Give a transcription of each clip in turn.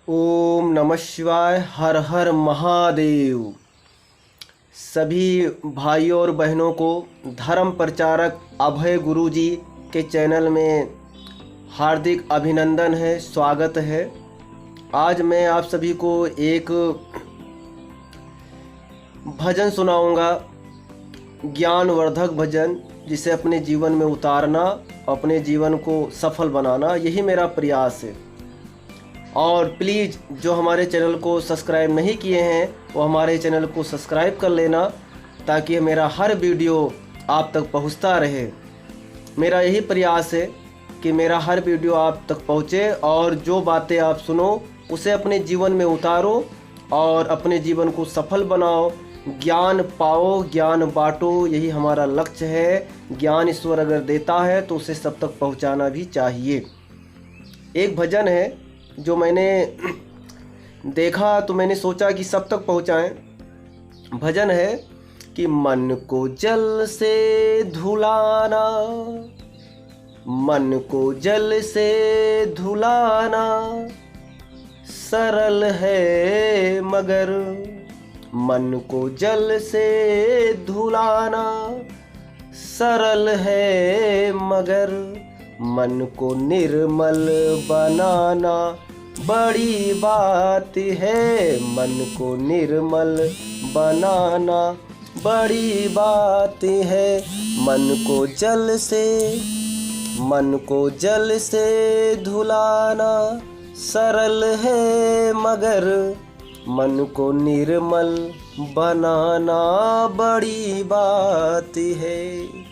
ओम नमः शिवाय। हर हर महादेव। सभी भाइयों और बहनों को धर्म प्रचारक अभय गुरु जी के चैनल में हार्दिक अभिनंदन है, स्वागत है। आज मैं आप सभी को एक भजन सुनाऊंगा, ज्ञानवर्धक भजन, जिसे अपने जीवन में उतारना, अपने जीवन को सफल बनाना, यही मेरा प्रयास है। और प्लीज़ जो हमारे चैनल को सब्सक्राइब नहीं किए हैं वो हमारे चैनल को सब्सक्राइब कर लेना, ताकि मेरा हर वीडियो आप तक पहुंचता रहे। मेरा यही प्रयास है कि मेरा हर वीडियो आप तक पहुंचे और जो बातें आप सुनो उसे अपने जीवन में उतारो और अपने जीवन को सफल बनाओ। ज्ञान पाओ, ज्ञान बांटो, यही हमारा लक्ष्य है। ज्ञान ईश्वर अगर देता है तो उसे सब तक पहुंचाना भी चाहिए। एक भजन है जो मैंने देखा तो मैंने सोचा कि सब तक पहुंचाएं। भजन है कि मन को जल से धुलाना, मन को जल से धुलाना सरल है मगर, मन को जल से धुलाना सरल है मगर, मन को निर्मल बनाना बड़ी बात है। मन को निर्मल बनाना बड़ी बात है। मन को जल से धुलाना सरल है मगर, मन को निर्मल बनाना बड़ी बात है।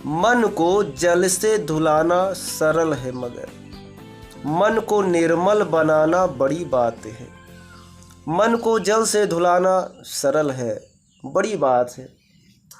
मन को जल से धुलाना सरल है मगर, मन को निर्मल बनाना बड़ी बात है। मन को जल से धुलाना सरल है, बड़ी बात है।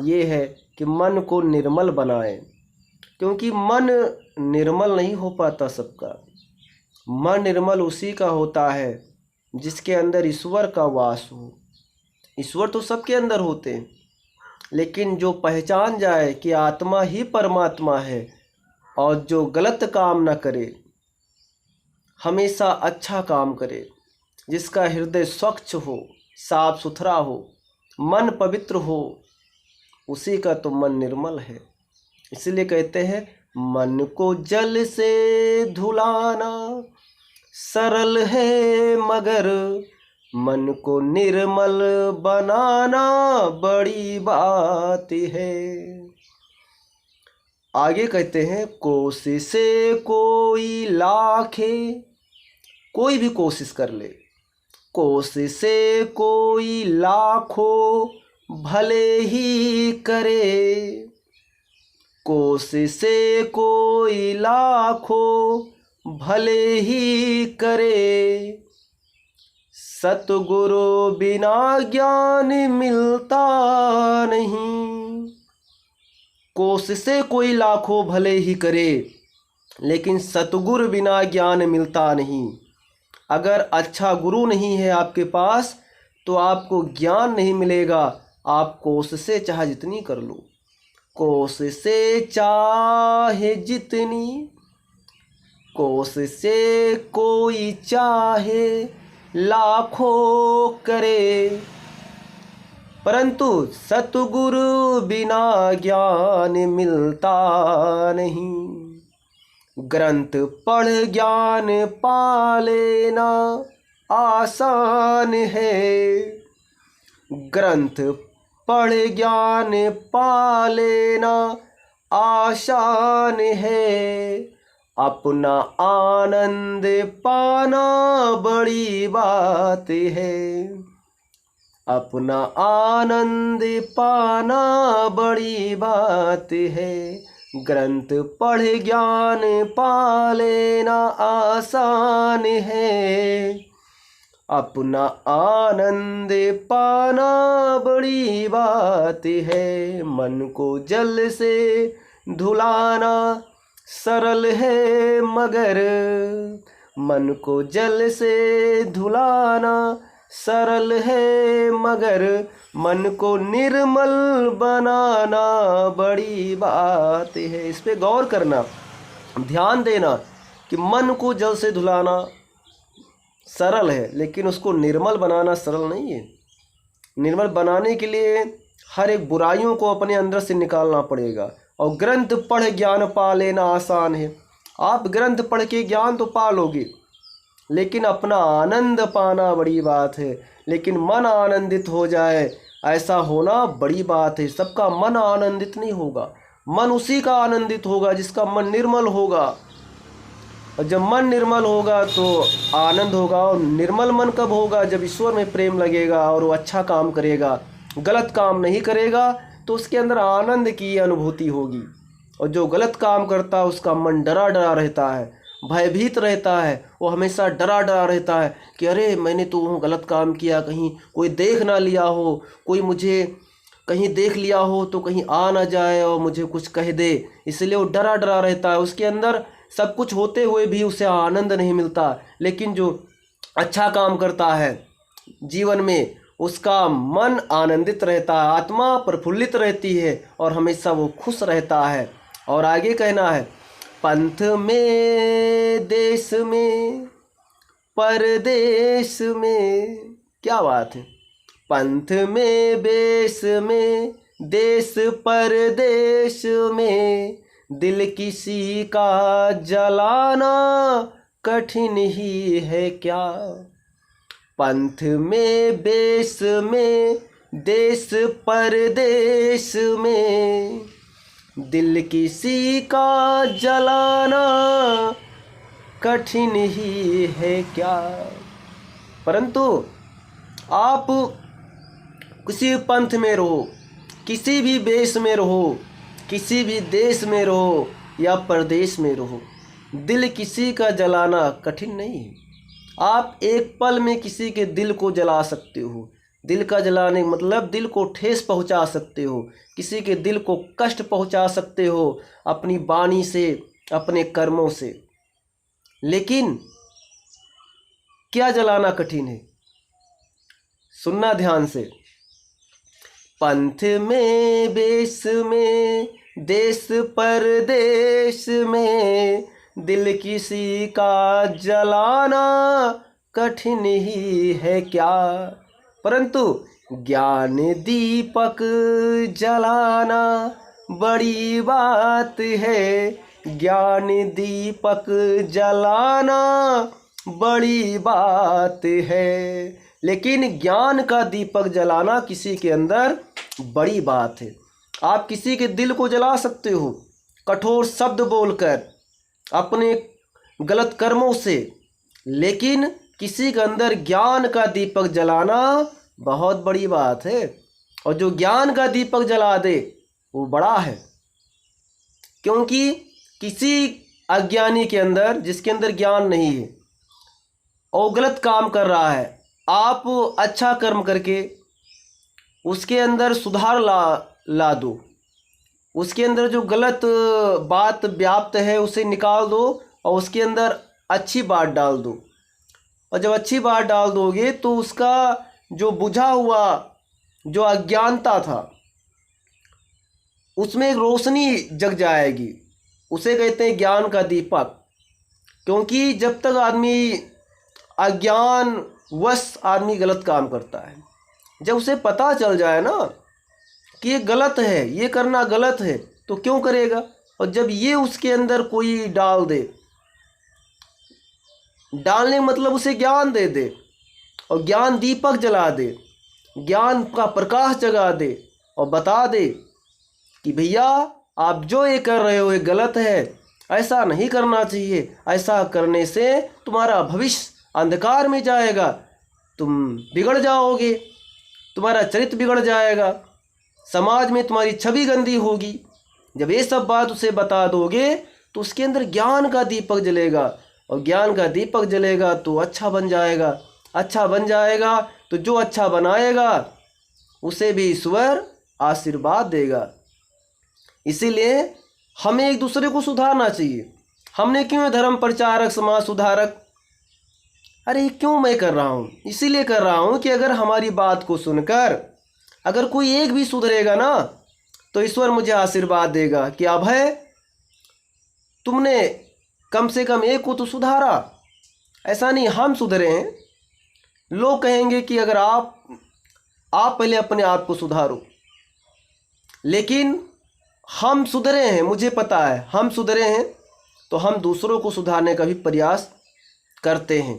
ये है कि मन को निर्मल बनाएं, क्योंकि मन निर्मल नहीं हो पाता सबका। मन निर्मल उसी का होता है जिसके अंदर ईश्वर का वास हो। ईश्वर तो सबके अंदर होते हैं, लेकिन जो पहचान जाए कि आत्मा ही परमात्मा है और जो गलत काम न करे, हमेशा अच्छा काम करे, जिसका हृदय स्वच्छ हो, साफ सुथरा हो, मन पवित्र हो, उसी का तो मन निर्मल है। इसलिए कहते हैं मन को जल से धुलाना सरल है मगर, मन को निर्मल बनाना बड़ी बात है। आगे कहते हैं कोशिश से कोई लाखे, कोई भी कोशिश कर ले, कोशिश से कोई लाखों भले ही करे, कोशिश से कोई लाखों भले ही करे, सतगुरु बिना ज्ञान मिलता नहीं। कोशिश से कोई लाखों भले ही करे, लेकिन सतगुरु बिना ज्ञान मिलता नहीं। अगर अच्छा गुरु नहीं है आपके पास तो आपको ज्ञान नहीं मिलेगा। आप कोशिश से चाहे जितनी कर लो, कोशिश से चाहे जितनी, कोशिश से कोई चाहे लाखों करे, परंतु सतगुरु बिना ज्ञान मिलता नहीं। ग्रंथ पढ़ ज्ञान पा लेना आसान है, ग्रंथ पढ़ ज्ञान पा लेना आसान है, अपना आनंद पाना बड़ी बात है, अपना आनंद पाना बड़ी बात है। ग्रंथ पढ़ ज्ञान पा लेना आसान है, अपना आनंद पाना बड़ी बात है। मन को जल से धुलाना सरल है मगर, मन को जल से धुलाना सरल है मगर, मन को निर्मल बनाना बड़ी बात है। इस पे गौर करना, ध्यान देना कि मन को जल से धुलाना सरल है, लेकिन उसको निर्मल बनाना सरल नहीं है। निर्मल बनाने के लिए हर एक बुराइयों को अपने अंदर से निकालना पड़ेगा। और ग्रंथ पढ़ ज्ञान पा लेना आसान है। आप ग्रंथ पढ़ के ज्ञान तो पा लोगे, लेकिन अपना आनंद पाना बड़ी बात है। लेकिन मन आनंदित हो जाए, ऐसा होना बड़ी बात है। सबका मन आनंदित नहीं होगा। मन उसी का आनंदित होगा जिसका मन निर्मल होगा। और जब मन निर्मल होगा तो आनंद होगा। और निर्मल मन कब होगा? जब ईश्वर में प्रेम लगेगा और वो अच्छा काम करेगा, गलत काम नहीं करेगा, तो उसके अंदर आनंद की अनुभूति होगी। और जो गलत काम करता है उसका मन डरा डरा रहता है, भयभीत रहता है। वो हमेशा डरा डरा रहता है कि अरे मैंने तो वो गलत काम किया, कहीं कोई देख ना लिया हो, कोई मुझे कहीं देख लिया हो तो कहीं आ ना जाए और मुझे कुछ कह दे। इसलिए वो डरा डरा रहता है। उसके अंदर सब कुछ होते हुए भी उसे आनंद नहीं मिलता। लेकिन जो अच्छा काम करता है जीवन में, उसका मन आनंदित रहता है, आत्मा प्रफुल्लित रहती है और हमेशा वो खुश रहता है। और आगे कहना है, पंथ में देश में परदेश में। क्या बात है! पंथ में बेस में देश परदेश में, दिल किसी का जलाना कठिन ही है क्या। पंथ में बेस में देश परदेश में, दिल किसी का जलाना कठिन ही है क्या। परंतु आप किसी पंथ में रहो, किसी भी वेश में रहो, किसी भी देश में रहो या परदेश में रहो, दिल किसी का जलाना कठिन नहीं है। आप एक पल में किसी के दिल को जला सकते हो। दिल का जलाने मतलब दिल को ठेस पहुंचा सकते हो, किसी के दिल को कष्ट पहुंचा सकते हो अपनी वाणी से, अपने कर्मों से। लेकिन क्या जलाना कठिन है? सुनना ध्यान से। पंथ में बेस में देश परदेश में, दिल किसी का जलाना कठिन ही है क्या। परंतु ज्ञान दीपक जलाना बड़ी बात है। ज्ञान दीपक जलाना बड़ी बात है। लेकिन ज्ञान का दीपक जलाना किसी के अंदर बड़ी बात है। आप किसी के दिल को जला सकते हो कठोर शब्द बोलकर, अपने गलत कर्मों से, लेकिन किसी के अंदर ज्ञान का दीपक जलाना बहुत बड़ी बात है। और जो ज्ञान का दीपक जला दे वो बड़ा है। क्योंकि किसी अज्ञानी के अंदर, जिसके अंदर ज्ञान नहीं है और गलत काम कर रहा है, आप अच्छा कर्म करके उसके अंदर सुधार ला दो। उसके अंदर जो गलत बात व्याप्त है उसे निकाल दो और उसके अंदर अच्छी बात डाल दो। और जब अच्छी बात डाल दोगे तो उसका जो बुझा हुआ जो अज्ञानता था उसमें एक रोशनी जग जाएगी। उसे कहते हैं ज्ञान का दीपक। क्योंकि जब तक आदमी अज्ञान वश आदमी गलत काम करता है, जब उसे पता चल जाए ना कि ये गलत है, ये करना गलत है, तो क्यों करेगा। और जब ये उसके अंदर कोई डाल दे, डालने मतलब उसे ज्ञान दे दे और ज्ञान दीपक जला दे, ज्ञान का प्रकाश जगा दे और बता दे कि भैया आप जो ये कर रहे हो ये गलत है, ऐसा नहीं करना चाहिए, ऐसा करने से तुम्हारा भविष्य अंधकार में जाएगा, तुम बिगड़ जाओगे, तुम्हारा चरित्र बिगड़ जाएगा, समाज में तुम्हारी छवि गंदी होगी। जब ये सब बात उसे बता दोगे तो उसके अंदर ज्ञान का दीपक जलेगा और ज्ञान का दीपक जलेगा तो अच्छा बन जाएगा। अच्छा बन जाएगा तो जो अच्छा बनाएगा उसे भी ईश्वर आशीर्वाद देगा। इसीलिए हमें एक दूसरे को सुधारना चाहिए। हमने क्यों धर्म प्रचारक, समाज सुधारक, अरे क्यों मैं कर रहा हूँ? इसीलिए कर रहा हूँ कि अगर हमारी बात को सुनकर अगर कोई एक भी सुधरेगा ना तो ईश्वर मुझे आशीर्वाद देगा कि अभय तुमने कम से कम एक को तो सुधारा। ऐसा नहीं हम सुधरे हैं। लोग कहेंगे कि अगर आप पहले अपने आप को सुधारो, लेकिन हम सुधरे हैं, मुझे पता है हम सुधरे हैं, तो हम दूसरों को सुधारने का भी प्रयास करते हैं।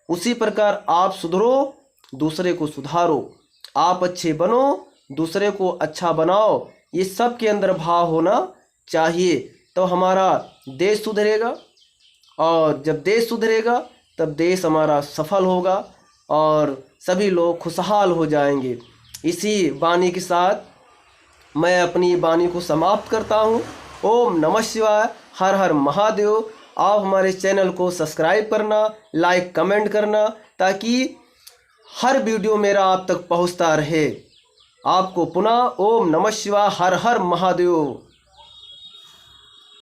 उसी प्रकार आप सुधरो, दूसरे को सुधारो, आप अच्छे बनो, दूसरे को अच्छा बनाओ, ये सब के अंदर भाव होना चाहिए। तो हमारा देश सुधरेगा, और जब देश सुधरेगा तब देश हमारा सफल होगा और सभी लोग खुशहाल हो जाएंगे। इसी वाणी के साथ मैं अपनी वाणी को समाप्त करता हूँ। ओम नमः शिवाय, हर हर महादेव। आप हमारे चैनल को सब्सक्राइब करना, लाइक कमेंट करना, ताकि हर वीडियो मेरा आप तक पहुँचता रहे। आपको पुनः ओम नमः शिवाय, हर हर महादेव।